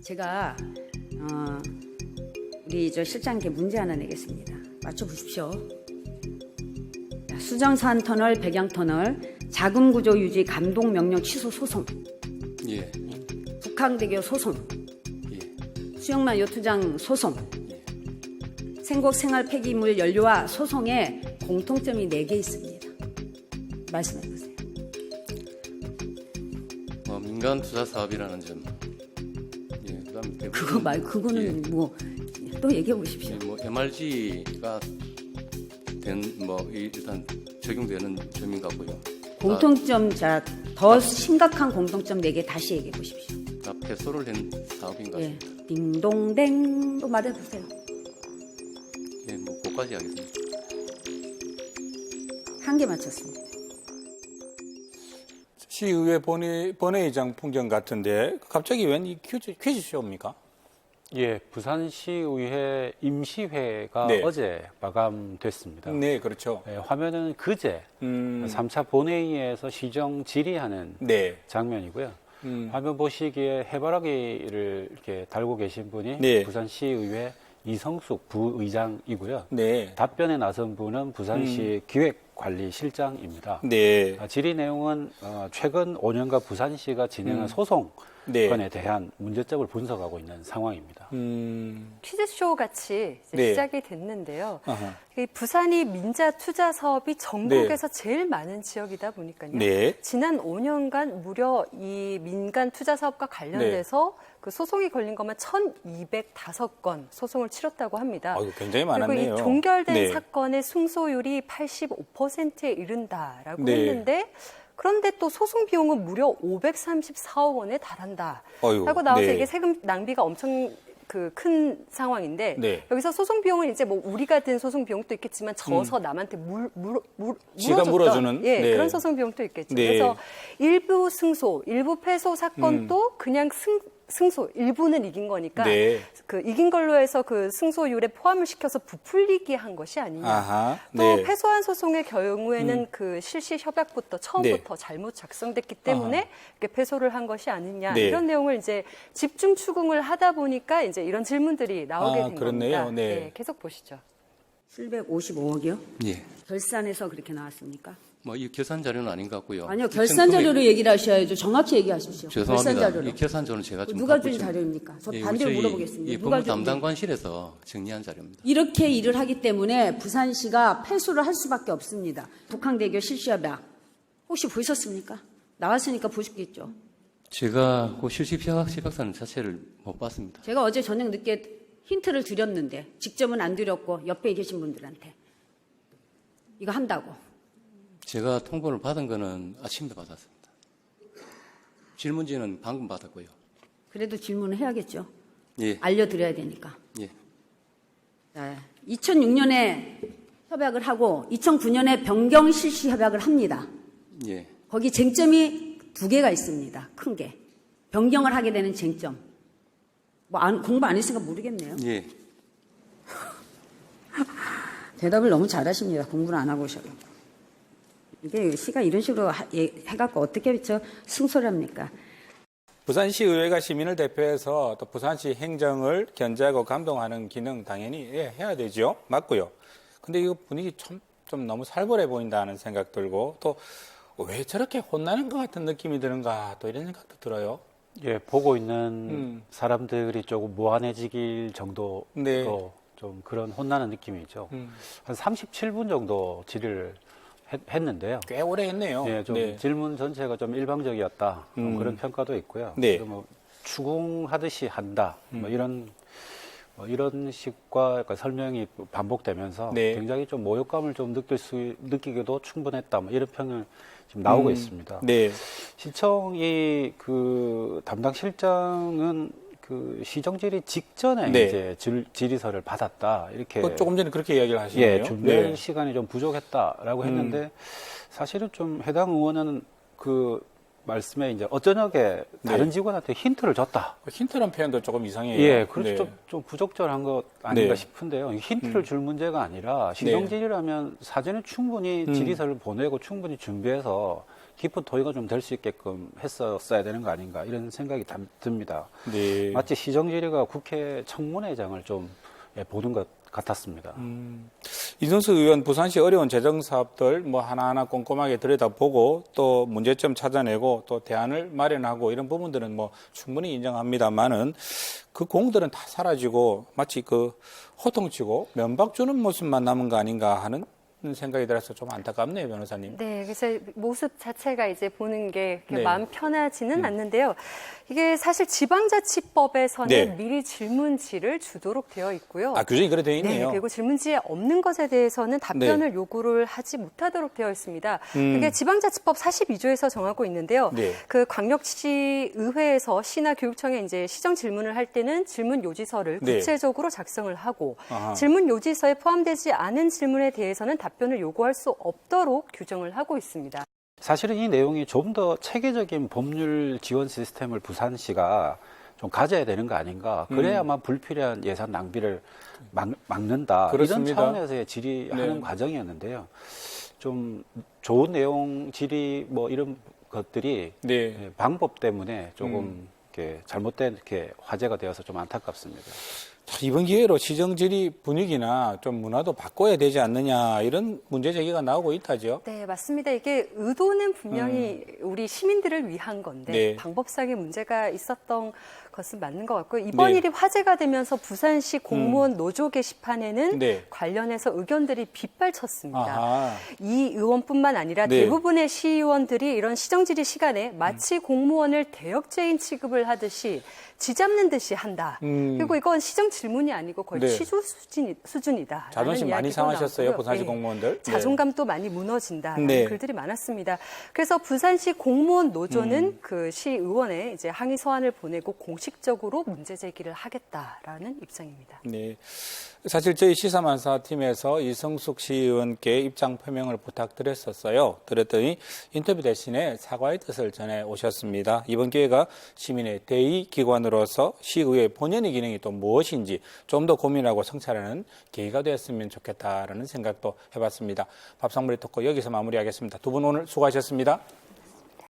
제가 우리 저 실장님께 문제 하나 내겠습니다. 맞춰보십시오. 수정산 터널, 백양 터널, 자금 구조 유지 감독 명령 취소 소송. 예. 북항대교 소송. 예. 수영만 요트장 소송. 예. 생곡 생활 폐기물 연료와 소송에 공통점이 4개 있습니다. 말씀해 보세요. 민간 투자 사업이라는 점. 예. 그다음 그거 말고 그거는 예. 뭐 또 얘기해 보십시오. 뭐 MRG가 일단 적용되는 점인 것 같고요. 공통점 더 심각한 공통점 4개 다시 얘기해 보십시오. 다 폐소를 한 사업인 것 예. 같습니다. 딩동댕 또 말해 보세요. 예, 뭐 그까지 하겠습니다. 한 개 맞췄습니다. 시의회 본회의장 풍경 같은데 갑자기 웬 이 퀴즈쇼입니까? 예, 부산시의회 임시회가 네. 어제 마감됐습니다. 네, 그렇죠. 예, 화면은 그제 3차 본회의에서 시정 질의하는 네. 장면이고요. 화면 보시기에 해바라기를 이렇게 달고 계신 분이 네. 부산시의회 이성숙 부의장이고요. 네. 답변에 나선 분은 부산시 기획관리실장입니다. 네. 질의 내용은 최근 5년간 부산시가 진행한 소송건에 네. 대한 문제점을 분석하고 있는 상황입니다. 퀴즈쇼 같이 이제 네. 시작이 됐는데요. 아하. 이 부산이 민자 투자 사업이 전국에서 제일 많은 지역이다 보니까요. 네. 지난 5년간 무려 이 민간 투자 사업과 관련돼서 그 소송이 걸린 것만 1,205건 소송을 치렀다고 합니다. 아유, 굉장히 그리고 많았네요. 이 종결된 네. 사건의 승소율이 85%에 이른다라고 네. 했는데 그런데 또 소송 비용은 무려 534억 원에 달한다. 어휴, 하고 나와서 네. 이게 세금 낭비가 엄청 큰 상황인데 네. 여기서 소송 비용은 이제 뭐 우리가 든 소송 비용도 있겠지만 져서 남한테 지가 물어줬던 물어주는? 예, 네. 그런 소송 비용도 있겠죠. 네. 그래서 일부 승소, 일부 패소 사건도 그냥 승소 일부는 이긴 거니까 네. 그 이긴 걸로 해서 그 승소율에 포함을 시켜서 부풀리게 한 것이 아니냐. 아하. 또 네. 패소한 소송의 경우에는 그 실시 협약부터 처음부터 잘못 작성됐기 때문에 아하. 이렇게 패소를 한 것이 아니냐. 네. 이런 내용을 이제 집중 추궁을 하다 보니까 이제 이런 질문들이 나오게 된 그렇네요. 겁니다. 네. 계속 보시죠. 755억이요? 예. 결산에서 그렇게 나왔습니까? 뭐 이 결산 자료는 아닌 것 같고요. 아니요, 결산 자료로 얘기를 하셔야죠. 정확히 얘기하십시오. 죄송합니다. 결산 자료로. 이 결산 자료는 제가 좀 누가 갖고 준 있죠. 자료입니까? 저 예, 반대로 저희 물어보겠습니다. 이 누가 법무 준 담당관실에서 정리한 자료입니다. 이렇게 일을 하기 때문에 부산시가 패소를 할 수밖에 없습니다. 북항대교 실시협약 혹시 보셨습니까? 나왔으니까 보셨겠죠. 제가 그 실시 협약서는 자체를 못 봤습니다. 제가 어제 저녁 늦게 힌트를 드렸는데 직접은 안 드렸고 옆에 계신 분들한테 이거 한다고. 제가 통보를 받은 거는 아침에 받았습니다. 질문지는 방금 받았고요. 그래도 질문을 해야겠죠. 예. 알려드려야 되니까. 예. 2006년에 협약을 하고 2009년에 변경 실시 협약을 합니다. 예. 거기 쟁점이 2개가 있습니다. 큰 게. 변경을 하게 되는 쟁점. 공부 안 했으니까 모르겠네요. 예. 대답을 너무 잘하십니다. 공부를 안 하고 오셔서. 이게 시가 이런 식으로 해갖고 어떻게 승소를 합니까? 부산시의회가 시민을 대표해서 또 부산시 행정을 견제하고 감독하는 기능 당연히 해야 되죠. 맞고요. 근데 이 분위기 좀 너무 살벌해 보인다는 생각 들고 또 왜 저렇게 혼나는 것 같은 느낌이 드는가 또 이런 생각도 들어요. 예, 보고 있는 사람들이 조금 무한해지길 정도로 네. 좀 그런 혼나는 느낌이죠. 한 37분 정도 질의를 했는데요. 꽤 오래 했네요. 예, 좀 네. 질문 전체가 좀 일방적이었다. 그런 평가도 있고요. 네. 그리고 뭐 추궁하듯이 한다. 뭐 이런 식과 약간 설명이 반복되면서 네. 굉장히 좀 모욕감을 좀 느끼기도 충분했다. 뭐 이런 평을 지금 나오고 있습니다. 네. 시청이 그 담당 실장은 그 시정 질의 직전에 네. 이제 질의서를 받았다. 이렇게 조금 전에 그렇게 이야기를 하시네요. 예, 준비할 네. 시간이 좀 부족했다라고 했는데 사실은 좀 해당 의원은 그 말씀에 이제 어쩌녁에 다른 직원한테 힌트를 줬다. 힌트란 표현도 조금 이상해요. 예, 그렇죠. 네. 좀 부적절한 것 아닌가 네. 싶은데요. 힌트를 줄 문제가 아니라 시정질의라면 사전에 충분히 질의서를 보내고 충분히 준비해서 깊은 토의가 좀 될 수 있게끔 했었어야 되는 거 아닌가 이런 생각이 듭니다. 네. 마치 시정질의가 국회 청문회장을 좀 보는 것 같았습니다. 이준석 의원 부산시 어려운 재정 사업들 뭐 하나하나 꼼꼼하게 들여다보고 또 문제점 찾아내고 또 대안을 마련하고 이런 부분들은 뭐 충분히 인정합니다만은 그 공들은 다 사라지고 마치 그 호통치고 면박 주는 모습만 남은 거 아닌가 하는 생각이 들어서 좀 안타깝네요, 변호사님. 네, 그래서 모습 자체가 이제 보는 게 네. 마음 편하지는 않는데요. 이게 사실 지방자치법에서는 네. 미리 질문지를 주도록 되어 있고요. 아, 규정이 그래 되어 있네요. 네, 그리고 질문지에 없는 것에 대해서는 답변을 요구를 하지 못하도록 되어 있습니다. 그게 지방자치법 42조에서 정하고 있는데요. 네. 그 광역시 의회에서 시나 교육청에 이제 시정 질문을 할 때는 질문 요지서를 네. 구체적으로 작성을 하고 아하. 질문 요지서에 포함되지 않은 질문에 대해서는 답변을 요구할 수 없도록 규정을 하고 있습니다. 사실은 이 내용이 좀 더 체계적인 법률 지원 시스템을 부산시가 좀 가져야 되는 거 아닌가. 그래야만 불필요한 예산 낭비를 막는다. 그렇습니다. 이런 차원에서의 질의하는 네. 과정이었는데요. 좀 좋은 내용 질의 뭐 이런 것들이 네. 방법 때문에 조금 이렇게 잘못된 이렇게 화제가 되어서 좀 안타깝습니다. 자, 이번 기회로 시정질의 분위기나 좀 문화도 바꿔야 되지 않느냐 이런 문제 제기가 나오고 있다죠. 네, 맞습니다. 이게 의도는 분명히 우리 시민들을 위한 건데 네. 방법상의 문제가 있었던 것은 맞는 것 같고요. 이번 네. 일이 화제가 되면서 부산시 공무원 노조 게시판에는 네. 관련해서 의견들이 빗발쳤습니다. 아하. 이 의원뿐만 아니라 네. 대부분의 시의원들이 이런 시정질의 시간에 마치 공무원을 대역죄인 취급을 하듯이 쥐잡는 듯이 한다. 그리고 이건 시정 질문이 아니고 거의 네. 취조 수준이다. 자존심 많이 상하셨어요, 부산시 공무원들. 네. 자존감도 많이 무너진다라는 네. 글들이 많았습니다. 그래서 부산시 공무원 노조는 그 시의원에 이제 항의 서한을 보내고 공식적으로 문제 제기를 하겠다라는 입장입니다. 네. 사실 저희 시사만사팀에서 이성숙 시의원께 입장 표명을 부탁드렸었어요. 그랬더니 인터뷰 대신에 사과의 뜻을 전해 오셨습니다. 이번 기회가 시민의 대의 기관으로서 시의회 본연의 기능이 또 무엇인지 좀 더 고민하고 성찰하는 계기가 되었으면 좋겠다라는 생각도 해봤습니다. 밥상머리 토크 여기서 마무리하겠습니다. 두 분 오늘 수고하셨습니다.